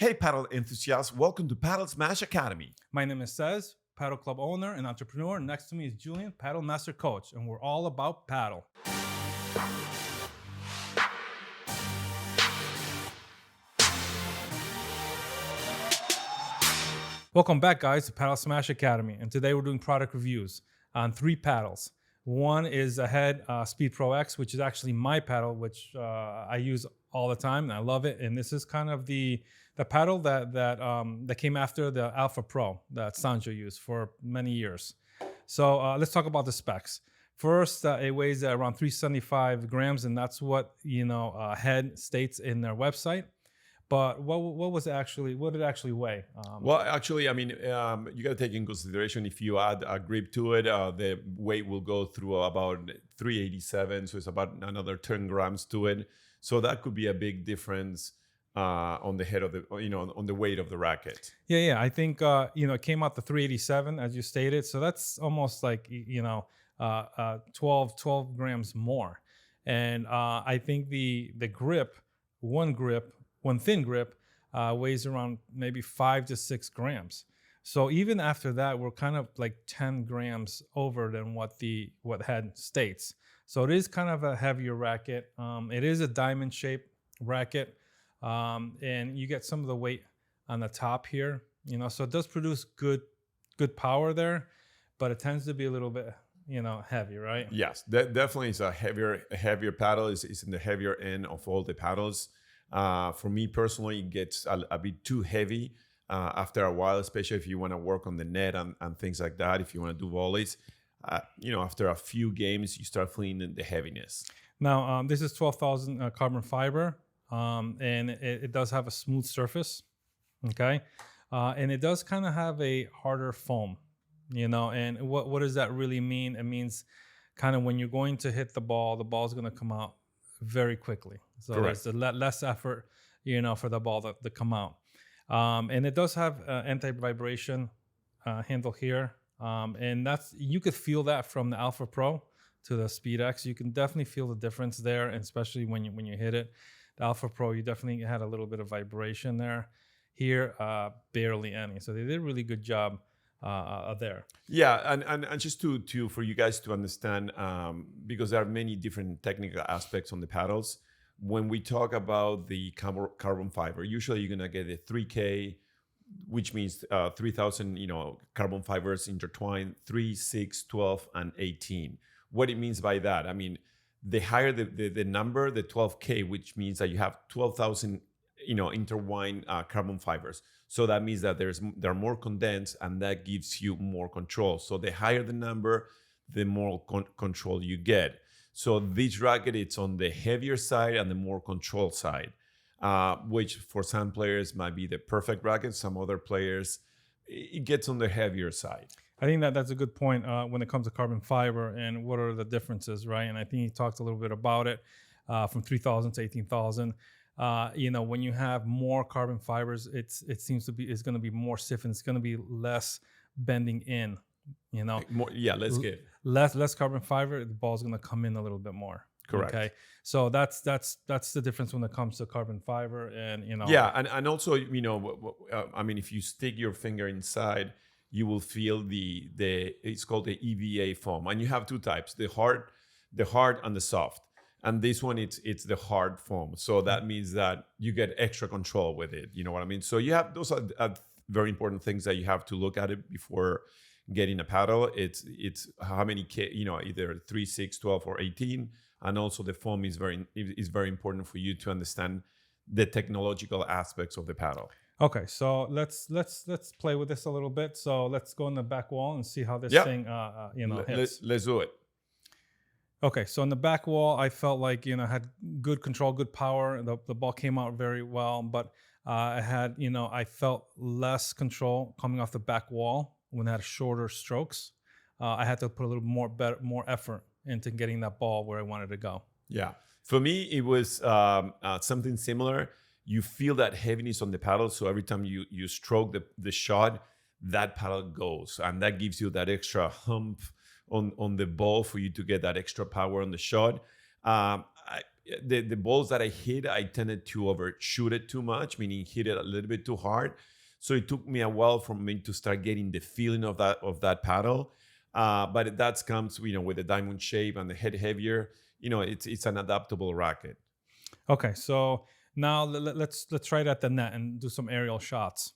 Hey, paddle enthusiasts, welcome to Padel Smash Academy. My name is Cesc, paddle club owner and entrepreneur. Next to me is Julian, paddle master coach, and we're all about paddle. Welcome back, guys, to Padel Smash Academy, and today we're doing product reviews on 3 paddles. One is a Head Speed Pro X, which is actually my paddle, which I use all the time, and I love it. And this is kind of the paddle that came after the Alpha Pro that Sanjo used for many years. So let's talk about the specs. First, it weighs around 375 grams, and that's what Head states in their website. But what did it actually weigh? You got to take in consideration if you add a grip to it, the weight will go through about 387, so it's about another 10 grams to it. So that could be a big difference on the head of the, on the weight of the racket. Yeah. I think it came out to 387 as you stated, so that's almost like 12 grams more. And I think the grip, one thin grip, weighs around maybe 5 to 6 grams. So even after that, we're kind of like 10 grams over than what Head states. So it is kind of a heavier racket. It is a diamond shaped racket, and you get some of the weight on the top here. So it does produce good power there, but it tends to be a little bit heavy, right? Yes, that definitely is a heavier paddle. It's in the heavier end of all the paddles. For me personally, it gets a bit too heavy after a while, especially if you want to work on the net and things like that. If you want to do volleys, after a few games, you start feeling the heaviness. Now, this is 12,000 carbon fiber, and it does have a smooth surface, okay? And it does kind of have a harder foam, and what does that really mean? It means kind of when you're going to hit the ball's going to come out very quickly. So Correct. There's less effort, for the ball to come out. And it does have anti-vibration handle here. And you could feel that from the Alpha Pro to the Speed X. You can definitely feel the difference there, and especially when you hit it. The Alpha Pro, you definitely had a little bit of vibration there. Here, barely any. So they did a really good job there. Yeah, and just to for you guys to understand, because there are many different technical aspects on the paddles. When we talk about the carbon fiber, usually you're gonna get a 3K, which means 3,000 carbon fibers intertwined, 3, 6, 12, and 18. What it means by that, I mean, the higher the number, the 12K, which means that you have 12,000 intertwined carbon fibers. So that means that they're more condensed, and that gives you more control. So the higher the number, the more control you get. So this racket, it's on the heavier side and the more controlled side, which for some players might be the perfect racket. Some other players, it gets on the heavier side. I think that's a good point when it comes to carbon fiber and what are the differences, right? And I think you talked a little bit about it from 3,000 to 18,000. When you have more carbon fibers, it's going to be more stiff, and it's going to be less bending in. Less carbon fiber, the ball's going to come in a little bit more. Correct. Okay, so that's the difference when it comes to carbon fiber, and Yeah, and also if you stick your finger inside, you will feel it's called the EVA foam, and you have 2 types: the hard and the soft. And this one, it's the hard foam. So that means that you get extra control with it. You know what I mean? So you have those are very important things that you have to look at it before getting a paddle. It's how many either 3, 6, 12, or 18. And also the foam is very important for you to understand the technological aspects of the paddle. Okay, so let's play with this a little bit. So let's go in the back wall and see how this thing hits. Let's do it. Okay, so in the back wall, I felt like, had good control, good power. The ball came out very well, but I felt less control coming off the back wall when I had shorter strokes. I had to put a little more effort into getting that ball where I wanted to go. Yeah, for me, it was something similar. You feel that heaviness on the paddle, so every time you stroke the shot, that paddle goes, and that gives you that extra hump on the ball for you to get that extra power on the shot. the balls that I hit, I tended to overshoot it too much, meaning hit it a little bit too hard. So it took me a while for me to start getting the feeling of that paddle. But that comes, with the diamond shape and the head heavier. It's an adaptable racket. Okay, so now let's try it at the net and do some aerial shots.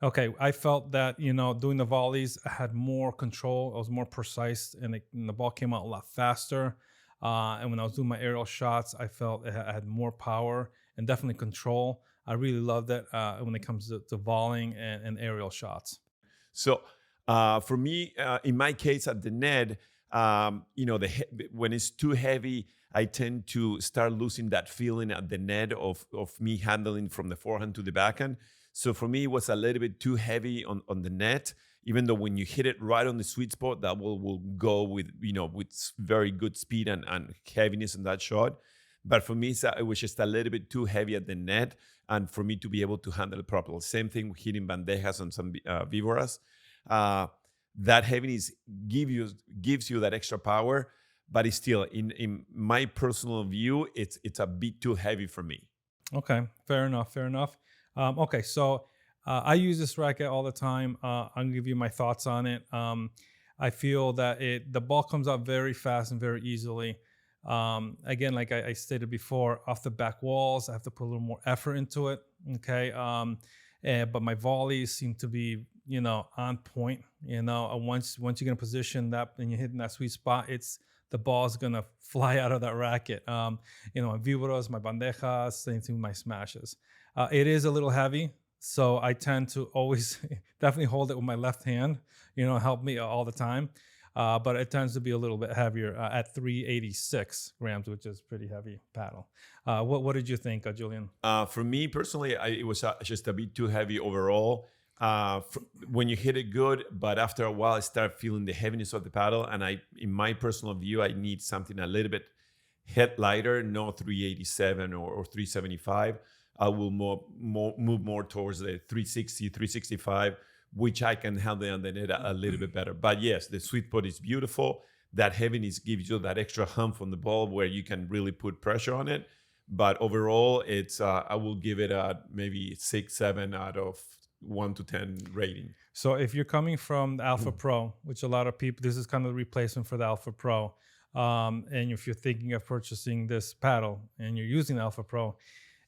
Okay, I felt that doing the volleys, I had more control. I was more precise, and the ball came out a lot faster. And when I was doing my aerial shots, I felt I had more power and definitely control. I really loved it when it comes to volleying and aerial shots. So for me, in my case at the net, when it's too heavy, I tend to start losing that feeling at the net of me handling from the forehand to the backhand. So for me, it was a little bit too heavy on the net, even though when you hit it right on the sweet spot, that will go with very good speed and heaviness in that shot. But for me, it was just a little bit too heavy at the net, and for me to be able to handle it properly. Same thing with hitting bandejas and some víboras. That heaviness gives you that extra power, but it's still, in my personal view, it's a bit too heavy for me. Okay, fair enough. Okay, so I use this racket all the time. I'm gonna give you my thoughts on it. I feel that the ball comes out very fast and very easily. Again, like I stated before, off the back walls, I have to put a little more effort into it. Okay, but my volleys seem to be on point. Once you're gonna position that and you're hitting that sweet spot, the ball's gonna fly out of that racket. My víboras, my bandejas, same thing with my smashes. It is a little heavy, so I tend to always definitely hold it with my left hand, help me all the time. But it tends to be a little bit heavier at 386 grams, which is pretty heavy paddle. What did you think, Julian? For me personally, it was just a bit too heavy overall. When you hit it good, but after a while, I start feeling the heaviness of the paddle. And in my personal view, I need something a little bit head lighter, no 387 or 375. I will move more towards the 360, 365, which I can handle on the net a little bit better. But yes, the sweet spot is beautiful. That heaviness gives you that extra hump on the ball where you can really put pressure on it. But overall, I will give it a maybe 6, 7 out of 1 to 10 rating. So if you're coming from the Alpha Pro, which a lot of people, this is kind of the replacement for the Alpha Pro. And if you're thinking of purchasing this paddle and you're using the Alpha Pro,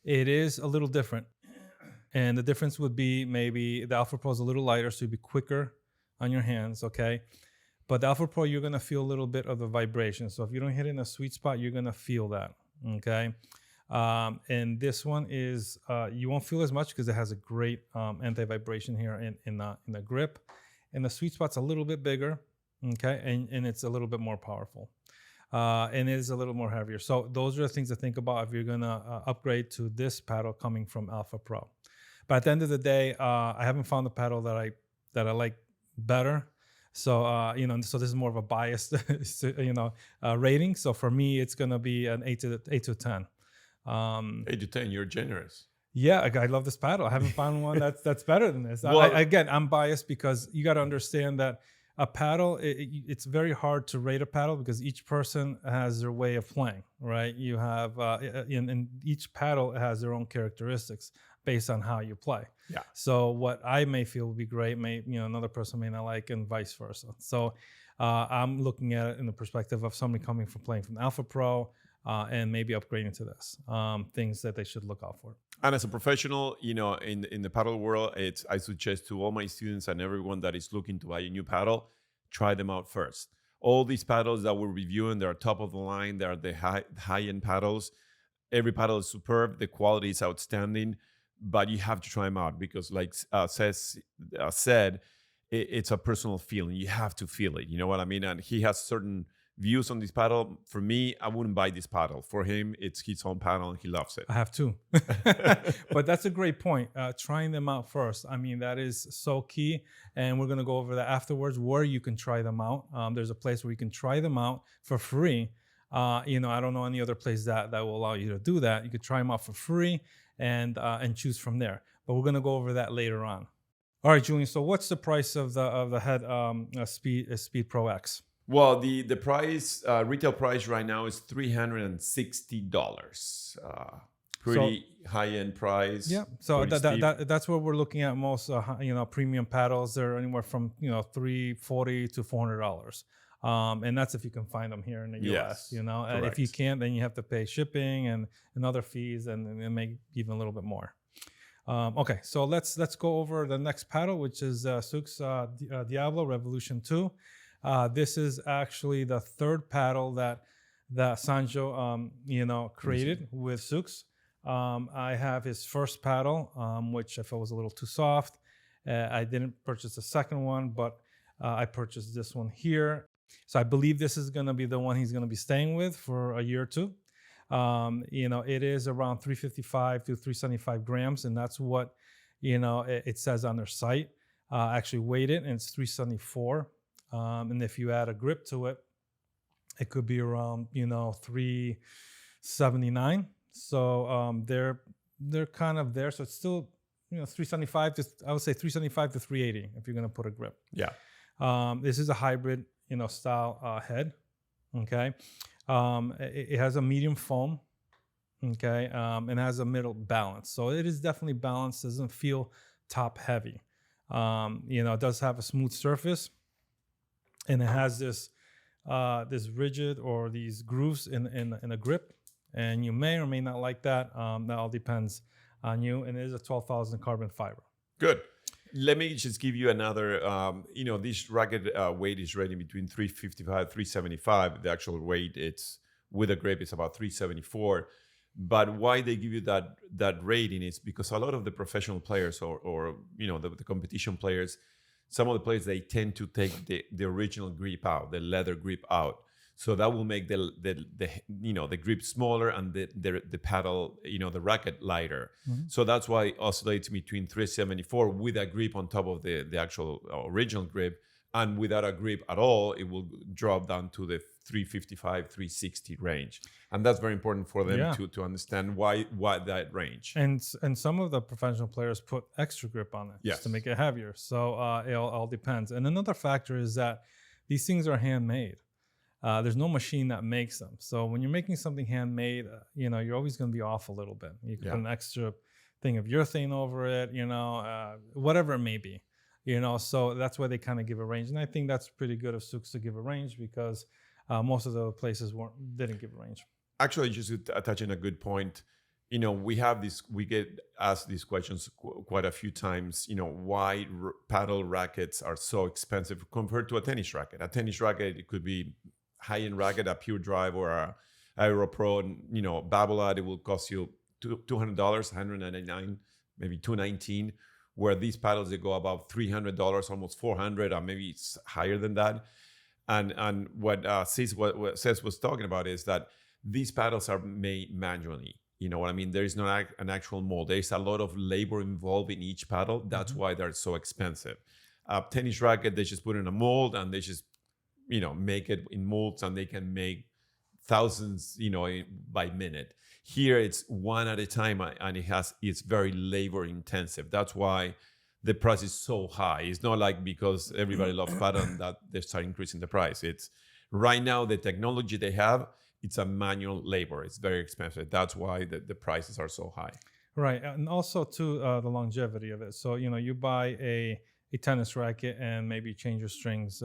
it is a little different. And the difference would be maybe the Alpha Pro is a little lighter, so you'd be quicker on your hands, okay? But the Alpha Pro, you're going to feel a little bit of the vibration. So if you don't hit it in a sweet spot, you're going to feel that, okay? And this one is, you won't feel as much because it has a great anti-vibration here in the grip. And the sweet spot's a little bit bigger, okay? And it's a little bit more powerful. And it is a little more heavier. So those are the things to think about if you're going to upgrade to this paddle coming from Alpha Pro. But at the end of the day, I haven't found a paddle that I like better. So so this is more of a biased rating. So for me, it's going to be an 8 to 10. 8 to 10, you're generous. Yeah, I love this paddle. I haven't found one that's better than this. Well, again, I'm biased because you got to understand that a paddle, it's very hard to rate a paddle because each person has their way of playing, right? You have, in each paddle has their own characteristics based on how you play. Yeah. So what I may feel would be great, another person may not like, and vice versa. So I'm looking at it in the perspective of somebody coming from playing from Alpha Pro and maybe upgrading to this. Things that they should look out for. And as a professional, in the paddle world, I suggest to all my students and everyone that is looking to buy a new paddle, try them out first. All these paddles that we're reviewing, they're top of the line. They're the high-end paddles. Every paddle is superb. The quality is outstanding, but you have to try them out because, like Cesc said, it's a personal feeling. You have to feel it. You know what I mean? And he has certain views on this paddle. For me, I wouldn't buy this paddle. For him, it's his own paddle and he loves it. I have two. But that's a great point. Trying them out first. I mean, that is so key. And we're going to go over that afterwards, where you can try them out. There's a place where you can try them out for free. I don't know any other place that will allow you to do that. You could try them out for free and choose from there. But we're going to go over that later on. All right, Julian. So what's the price of the head Speed Pro X? Well, the price retail price right now is $360. Pretty high end price. Yeah, so pretty steep. that's what we're looking at most. Premium paddles, they're anywhere from $340 to $400, and that's if you can find them here in the U.S. Yes, And if you can't, then you have to pay shipping and other fees, and it may even a little bit more. Okay, so let's go over the next paddle, which is Cec's Diablo Revolution 2. This is actually the third paddle that Sanjo created with Cec. I have his first paddle, which I felt was a little too soft. I didn't purchase the second one, but I purchased this one here. So I believe this is going to be the one he's going to be staying with for a year or two. It is around 355 to 375 grams, and that's what it says on their site. I actually weighed it, and it's 374. And if you add a grip to it, it could be around 379. So they're kind of there. So it's still 375 to, I would say 375 to 380 if you're going to put a grip. Yeah. This is a hybrid style head. Okay. It has a medium foam. Okay. And has a middle balance. So it is definitely balanced. Doesn't feel top heavy. It does have a smooth surface, and it has this rigid or these grooves in a grip. And you may or may not like that. That all depends on you. And it is a 12,000 carbon fiber. Good. Let me just give you another, this racket weight is rated between 355, 375. The actual weight, it's with a grip, it's about 374. But why they give you that rating is because a lot of the professional players or the competition players, some of the players, they tend to take the original grip out, the leather grip out. So that will make the grip smaller and the paddle, the racket lighter. Mm-hmm. So that's why it oscillates between 374 with a grip on top of the actual original grip, and without a grip at all, it will drop down to the 355, 360 range. And that's very important for them to understand why that range. And some of the professional players put extra grip on it just to make it heavier. So it all depends. And another factor is that these things are handmade. There's no machine that makes them. So when you're making something handmade, you're always going to be off a little bit. You can put an extra thing of urethane over it, whatever it may be, so that's why they kind of give a range. And I think that's pretty good of Cec to give a range, because most of the places didn't give a range. Actually, just to touch on a good point, we get asked these questions quite a few times, why paddle rackets are so expensive compared to a tennis racket. A tennis racket, it could be high-end racket, a Pure Drive or a Aero Pro, Babolat, it will cost you $200, $199, maybe $219, where these paddles, they go about $300, almost $400, or maybe it's higher than that. And what Cesc was talking about is that these paddles are made manually. You know what I mean? There is not an actual mold. There's a lot of labor involved in each paddle. That's why they're so expensive. Tennis racket, they just put in a mold and they just make it in molds, and they can make thousands, by minute. Here it's one at a time, and it's very labor intensive. That's why the price is so high. It's not like because everybody loves paddle that they start increasing the price. It's right now the technology they have, it's a manual labor. It's very expensive. That's why the prices are so high. Right, and also too the longevity of it. So you buy a tennis racket and maybe change your strings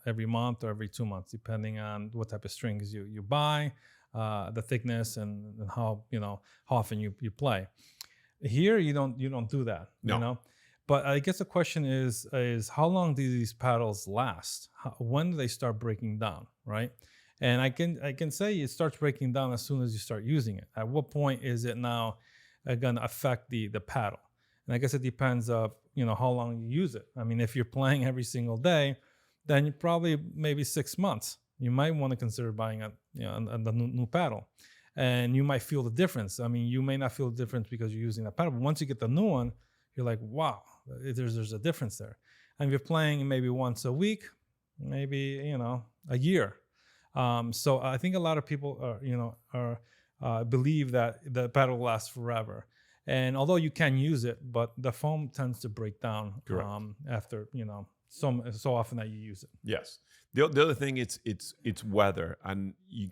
every month or every 2 months, depending on what type of strings you buy, the thickness, and how often you play. Here you don't do that. No. But I guess the question is how long do these paddles last? When do they start breaking down, right? And I can say it starts breaking down as soon as you start using it. At what point is it now going to affect the paddle? And I guess it depends of how long you use it. I mean, if you're playing every single day, then you probably maybe 6 months. You might want to consider buying a new paddle, and you might feel the difference. I mean, you may not feel the difference because you're using that paddle, but once you get the new one, you're like, wow, there's a difference there. And if you're playing maybe once a week, maybe a year. So I think a lot of people believe that the paddle lasts forever. And although you can use it, but the foam tends to break down after so often that you use it. Yes. The other thing, it's weather, and you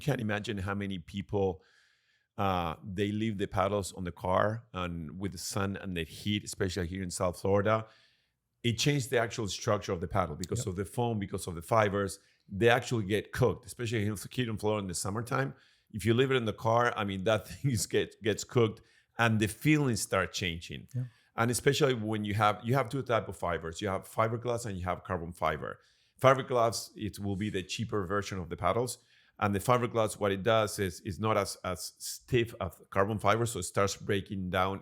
can't imagine how many people they leave the paddles on the car, and with the sun and the heat, especially here in South Florida, it changed the actual structure of the paddle because of the foam, because of the fibers. They actually get cooked, especially here in Florida in the summertime. If you leave it in the car, I mean, that thing gets cooked, and the feelings start changing. Yeah. And especially when you have two types of fibers. You have fiberglass and you have carbon fiber. Fiberglass, it will be the cheaper version of the paddles. And the fiberglass, what it does is not as stiff as carbon fiber, so it starts breaking down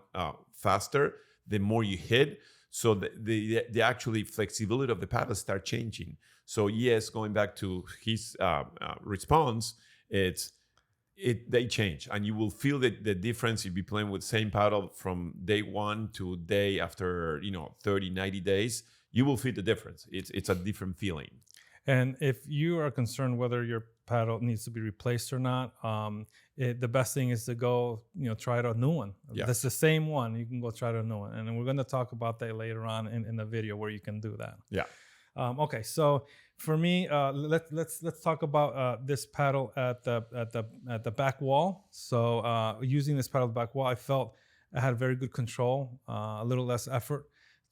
faster the more you hit. So the actually flexibility of the paddles start changing. So yes, going back to his response, they change, and you will feel the difference if you playing with same paddle from day one to day after 30, 90 days. You will feel the difference. It's a different feeling. And if you are concerned whether your paddle needs to be replaced or not, the best thing is to go, try out a new one. Yeah. That's the same one. You can go try out a new one. And we're going to talk about that later on in the video where you can do that. Yeah. Okay. So for me, let's talk about this paddle at the back wall. So using this paddle at the back wall, I felt I had very good control, a little less effort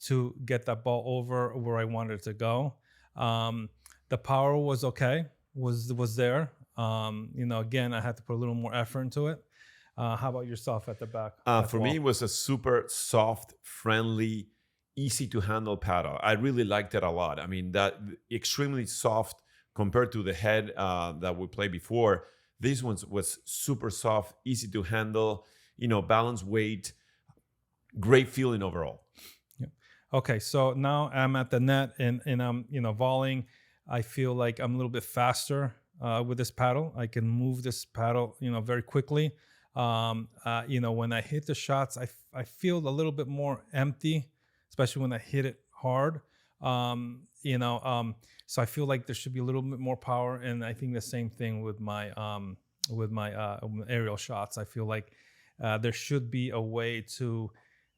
to get that ball over where I wanted it to go. The power was okay, was there. Again, I had to put a little more effort into it. How about yourself at the back? For me, it was a super soft, friendly, easy to handle paddle. I really liked it a lot. I mean, that extremely soft compared to the head that we played before. This one was super soft, easy to handle, balanced weight, great feeling overall. Okay, so now I'm at the net and I'm, volleying. I feel like I'm a little bit faster with this paddle. I can move this paddle, very quickly. When I hit the shots, I feel a little bit more empty, especially when I hit it hard. So I feel like there should be a little bit more power. And I think the same thing with my aerial shots. I feel like there should be a way to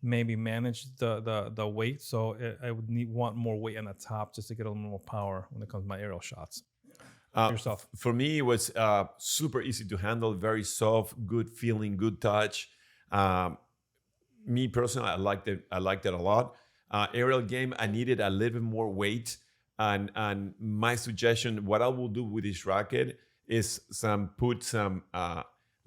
maybe manage the weight. So I would want more weight on the top just to get a little more power when it comes to my aerial shots. Yourself. For me, it was super easy to handle, very soft, good feeling, good touch. Me personally, I liked it a lot. Aerial game, I needed a little bit more weight. And my suggestion, what I will do with this racket is put some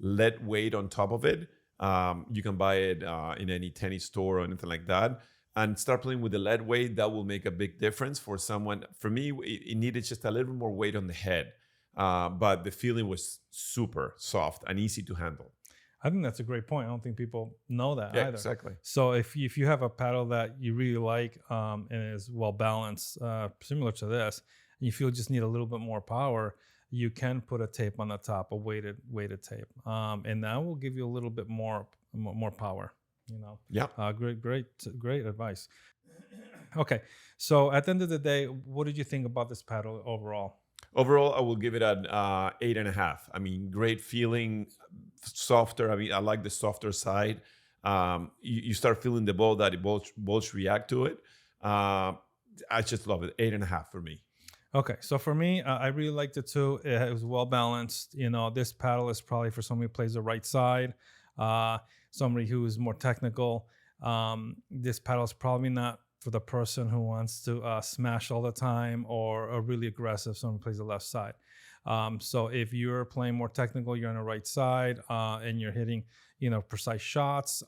lead weight on top of it. You can buy it in any tennis store or anything like that, and start playing with the lead weight. That will make a big difference for someone. For me, it needed just a little bit more weight on the head, but the feeling was super soft and easy to handle. I think that's a great point. I don't think people know that either. Exactly. So if you have a paddle that you really like and is well balanced, similar to this, and you feel just need a little bit more power, you can put a tape on the top, a weighted tape, and that will give you a little bit more power. Yeah. Great advice. Okay, so at the end of the day, what did you think about this paddle overall? Overall, I will give it an 8.5. I mean, great feeling, softer. I mean, I like the softer side. You start feeling the ball that balls react to it. I just love it. 8.5 for me. Okay, so for me, I really liked it too. It was well balanced. This paddle is probably for somebody who plays the right side, somebody who is more technical. This paddle is probably not for the person who wants to smash all the time or really aggressive, someone who plays the left side. So if you're playing more technical, you're on the right side and you're hitting, precise shots.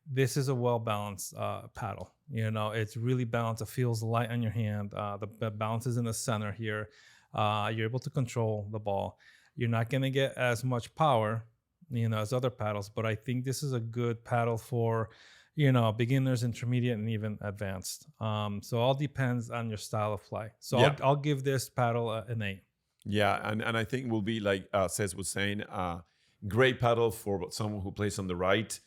This is a well-balanced paddle. It's really balanced. It feels light on your hand. The balance is in the center here. You're able to control the ball. You're not going to get as much power, as other paddles, but I think this is a good paddle for, beginners, intermediate, and even advanced. So all depends on your style of play. So yeah. I'll give this paddle an 8. Yeah, and I think will be like Cesc was saying, great paddle for someone who plays on the right.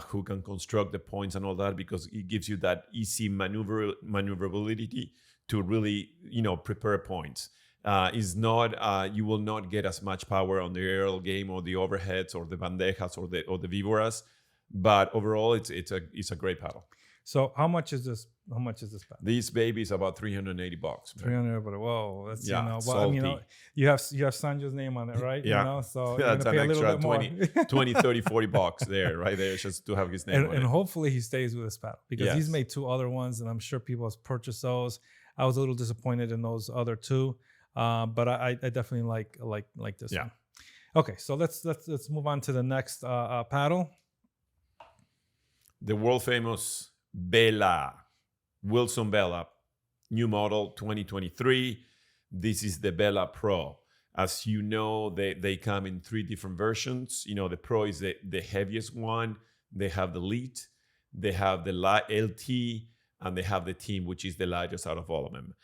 Who can construct the points and all that, because it gives you that easy maneuverability to really, prepare points. Is not you will not get as much power on the aerial game or the overheads or the bandejas or the víboras, But overall, it's a great paddle. So how much is this? How much is this paddle? This baby is about $380. 300, but whoa, that's Yeah, you know. But salty. you have Sanjo's name on it, right? Yeah. You know, so you're That's gonna pay an a little extra bit more. 20, 30, 40 bucks there, right there, just to have his name on And it. hopefully he stays with this paddle because he's Yes. made 2 other ones, and I'm sure people have purchased those. I was a little disappointed in those other 2, but I definitely like this Yeah. one. Okay, so let's move on to the next paddle. The world famous Bella, Wilson Bella, new model 2023. This is the Bella Pro. As you know, they come in 3 different versions. You know, the Pro is the heaviest one. They have the Elite, they have the LT, and they have the Team, which is the lightest out of all of them.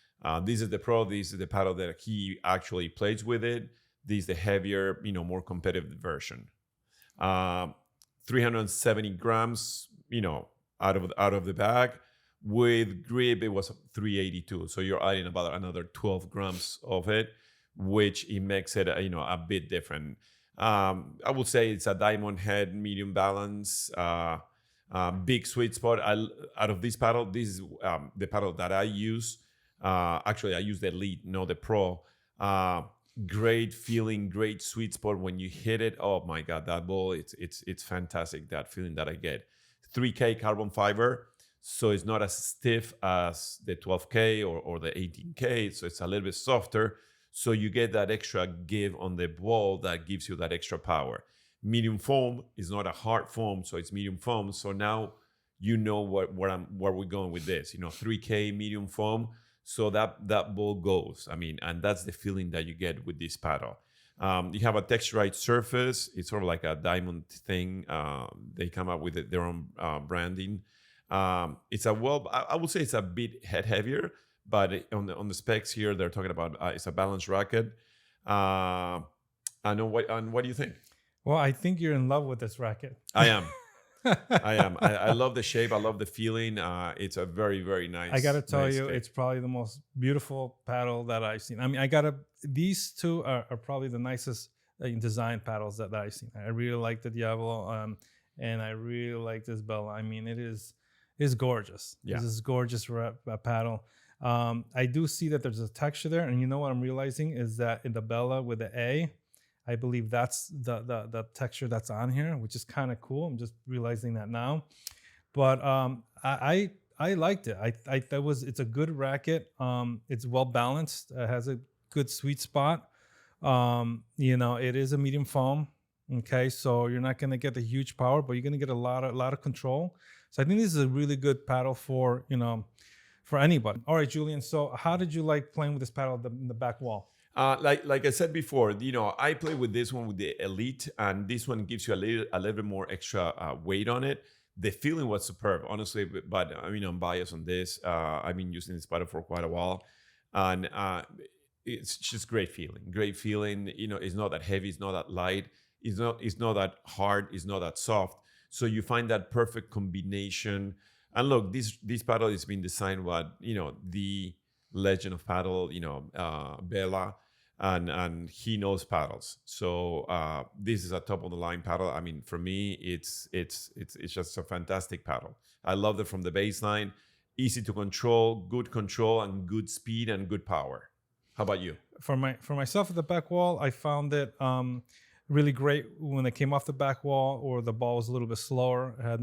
This is the Pro. This is the paddle that he actually plays with it. This is the heavier, more competitive version. 370 grams, out of the bag. With grip, it was 382. So you're adding about another 12 grams of it, which it makes it, a bit different. I would say it's a diamond head, medium balance, big sweet spot. Out of this paddle, this is the paddle that I use. Actually, I use the Elite, not the Pro. Great feeling, great sweet spot when you hit it. Oh my God, that ball, it's fantastic, that feeling that I get. 3K carbon fiber, so it's not as stiff as the 12K or the 18K, so it's a little bit softer. So you get that extra give on the ball that gives you that extra power. Medium foam is not a hard foam, so it's medium foam. So now you know where we're going with this. 3K medium foam. So that ball goes. And that's the feeling that you get with this paddle. You have a texturized surface. It's sort of like a diamond thing. They come up with their own branding. It's I would say it's a bit head heavier, but on the specs here, they're talking about it's a balanced racket. And what do you think? Well, I think you're in love with this racket. I am. I love the shape. I love the feeling. It's a very, very nice. I gotta tell nice you, stick. it's probably the most beautiful paddle that I've seen. These 2 are probably the nicest design paddles that I've seen. I really like the Diablo, and I really like this Bella. It's gorgeous. Yeah. This is gorgeous paddle. I do see that there's a texture there, and you know what I'm realizing is that in the Bella with the A, I believe that's the texture that's on here, which is kind of cool. I'm just realizing that now, but I liked it. It's a good racket. It's well balanced. It has a good sweet spot. It is a medium foam. Okay, so you're not gonna get the huge power, but you're gonna get a lot of control. So I think this is a really good paddle for anybody. All right, Julian. So how did you like playing with this paddle in the back wall? Like I said before, I play with this one with the Elite, and this one gives you a little bit more extra weight on it. The feeling was superb, honestly. But I'm biased on this. I've been using this paddle for quite a while, and it's just great feeling. Great feeling. It's not that heavy. It's not that light. It's not that hard. It's not that soft. So you find that perfect combination. And look, this paddle is being designed by the legend of paddle, Bella. And he knows paddles, so this is a top of the line paddle. For me, it's just a fantastic paddle. I love it from the baseline, easy to control, and good speed and good power. How about you? For myself at the back wall, I found it really great when it came off the back wall, or the ball was a little bit slower. It had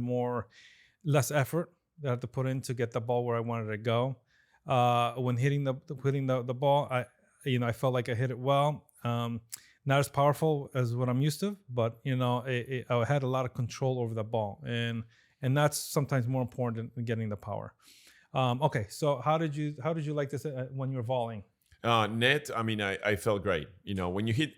less effort that I had to put in to get the ball where I wanted it to go. When hitting the ball, I felt like I hit it well. Not as powerful as what I'm used to, but I had a lot of control over the ball, and that's sometimes more important than getting the power. Okay, so how did you like this when you were volleying? Net, I felt great. When you hit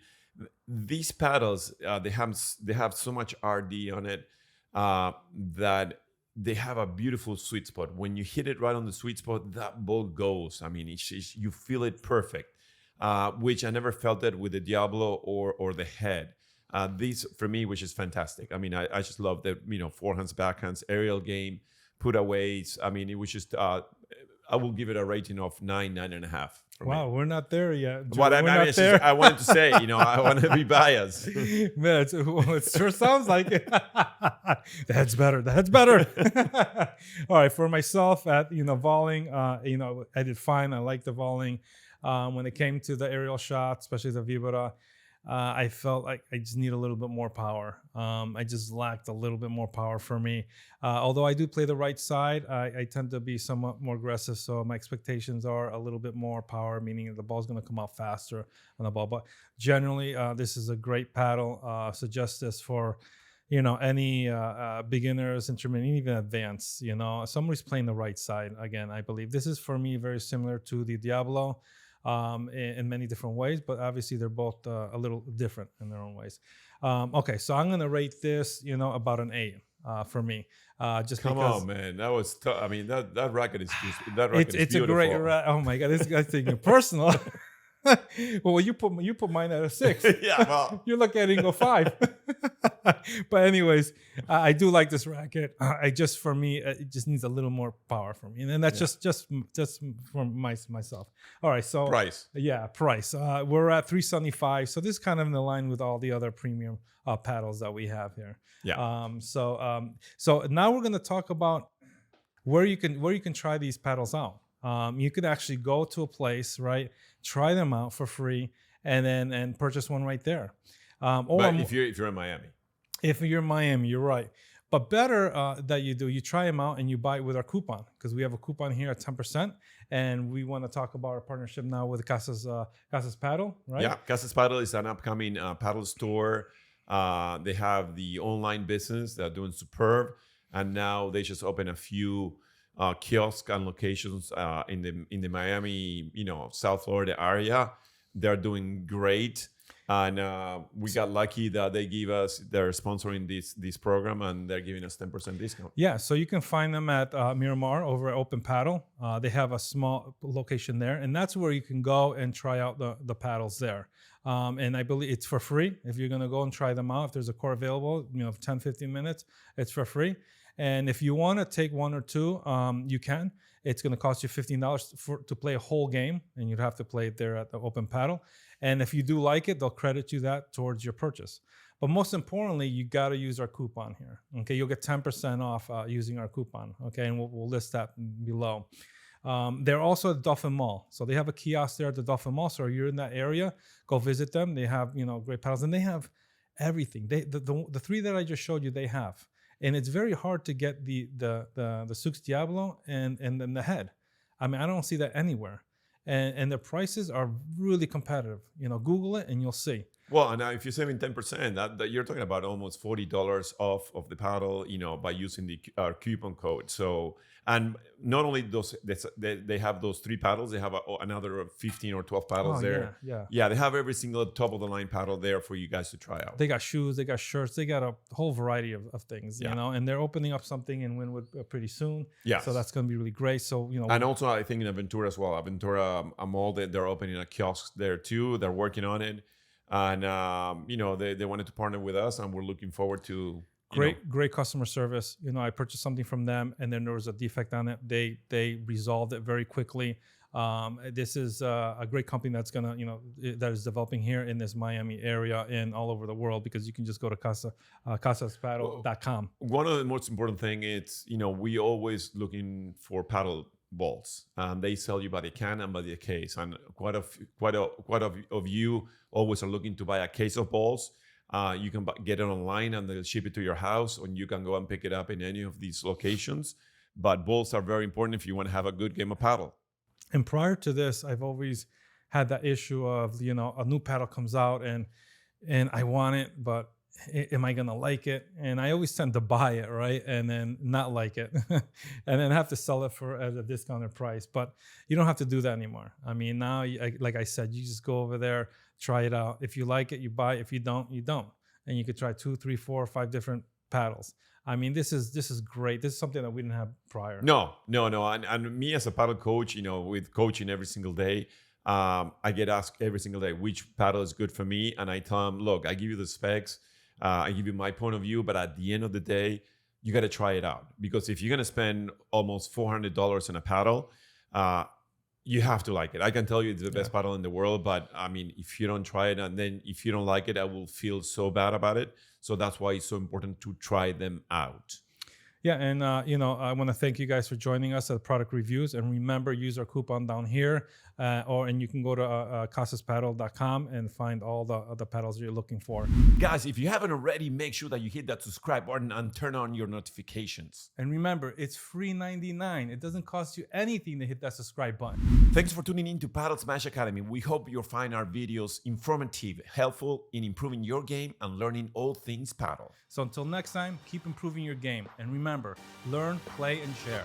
these paddles, they have so much RD on it that they have a beautiful sweet spot. When you hit it right on the sweet spot, that ball goes. You feel it perfect. Which I never felt it with the Diablo or the head. These for me, which is fantastic. I just love the forehands, backhands, aerial game, putaways. It was just I will give it a rating of 9.5. Wow, we're not there yet. What I We're mean, not it's there. just, I wanted to say, I want to be biased. Man, it sure sounds like it. That's better. That's better. All right, for myself at volleying, I did fine. I liked the volleying. When it came to the aerial shot, especially the vibra, I felt like I just need a little bit more power. I just lacked a little bit more power for me. Although I do play the right side, I tend to be somewhat more aggressive. So my expectations are a little bit more power, meaning the ball's going to come out faster on the ball. But generally, this is a great paddle. Suggest this for any beginners, intermediate, even advanced. Somebody's playing the right side. Again, I believe this is for me very similar to the Diablo. In many different ways, but obviously they're both a little different in their own ways. Okay, so I'm gonna rate this, about an 8 for me. Just Come because on, man, that was tough. I mean, that racket is it's it's beautiful. a great oh my god, this guy's taking it personal. Well, you put mine at a 6. Yeah, well, You look at it and go 5. But anyways, I do like this racket. For me, it just needs a little more power for me, and then that's just for myself. All right, so price. Yeah, price. We're at $375. So this is kind of in the line with all the other premium paddles that we have here. Yeah. So now we're gonna talk about where you can try these paddles out. You could actually go to a place, right? Try them out for free, and then purchase one right there. But if you're in Miami, if you're in Miami, you're right. But better that you try them out and you buy it with our coupon, because we have a coupon here at 10%, and we want to talk about our partnership now with Casas Paddle, right? Yeah, Casas Paddle is an upcoming paddle store. They have the online business. They're doing superb, and now they just opened a few kiosks and locations in the Miami, South Florida area. They're doing great, and we got lucky that they're sponsoring this program, and they're giving us 10% discount. Yeah, so you can find them at Miramar over at Open Paddle. They have a small location there, and that's where you can go and try out the paddles there. And I believe it's for free if you're going to go and try them out. If there's a court available, 10, 15 minutes, it's for free. And if you want to take one or two, you can. It's going to cost you $15 to play a whole game, and you'd have to play it there at the Open Paddle. And if you do like it, they'll credit you that towards your purchase. But most importantly, you got to use our coupon here. Okay, you'll get 10% off using our coupon. Okay, and we'll list that below. They're also at Dolphin Mall, so they have a kiosk there at the Dolphin Mall. So if you're in that area, go visit them. They have great paddles, and they have everything. The three that I just showed you, they have. And it's very hard to get the Cesc Diablo and then the head. I mean, I don't see that anywhere. And the prices are really competitive. Google it and you'll see. Well, and now if you're saving 10%, that you're talking about almost $40 off of the paddle, by using our coupon code. So, and not only those, they have those 3 paddles, they have another 15 or 12 paddles there. Yeah, they have every single top of the line paddle there for you guys to try out. They got shoes, they got shirts, they got a whole variety of things, and they're opening up something in Wynwood pretty soon. Yeah. So that's going to be really great. So, and also I think in Aventura as well, Aventura Mall, they're opening a kiosk there too. They're working on it. And they wanted to partner with us, and we're looking forward to great customer service. I purchased something from them, and then there was a defect on it. They resolved it very quickly. This is a great company that's gonna that is developing here in this Miami area and all over the world, because you can just go to casaspaddle.com. One of the most important thing is we always looking for paddle balls, and they sell you by the can and by the case, and quite of you always are looking to buy a case of balls. You can get it online and they'll ship it to your house, or you can go and pick it up in any of these locations. But balls are very important if you want to have a good game of paddle. And prior to this, I've always had that issue of a new paddle comes out and I want it, but am I gonna like it? And I always tend to buy it, right, and then not like it, and then have to sell it at a discounted price. But you don't have to do that anymore. I mean, now, like I said, you just go over there, try it out. If you like it, you buy it. If you don't, you don't. And you could try 2, 3, 4, 5 different paddles. I mean, this is great. This is something that we didn't have prior. No. And me as a paddle coach, with coaching every single day, I get asked every single day which paddle is good for me, and I tell them, look, I give you the specs. I give you my point of view, but at the end of the day, you got to try it out, because if you're going to spend almost $400 on a paddle, you have to like it. I can tell you it's the best paddle in the world, but I mean, if you don't try it and then if you don't like it, I will feel so bad about it. So that's why it's so important to try them out. Yeah, and I want to thank you guys for joining us at Product Reviews. And remember, use our coupon down here, and you can go to casaspaddle.com and find all the paddles you're looking for. Guys, if you haven't already, make sure that you hit that subscribe button and turn on your notifications. And remember, it's free $99. It doesn't cost you anything to hit that subscribe button. Thanks for tuning in to Padel Smash Academy. We hope you'll find our videos informative, helpful in improving your game and learning all things paddle. So until next time, keep improving your game. And remember, learn, play, and share.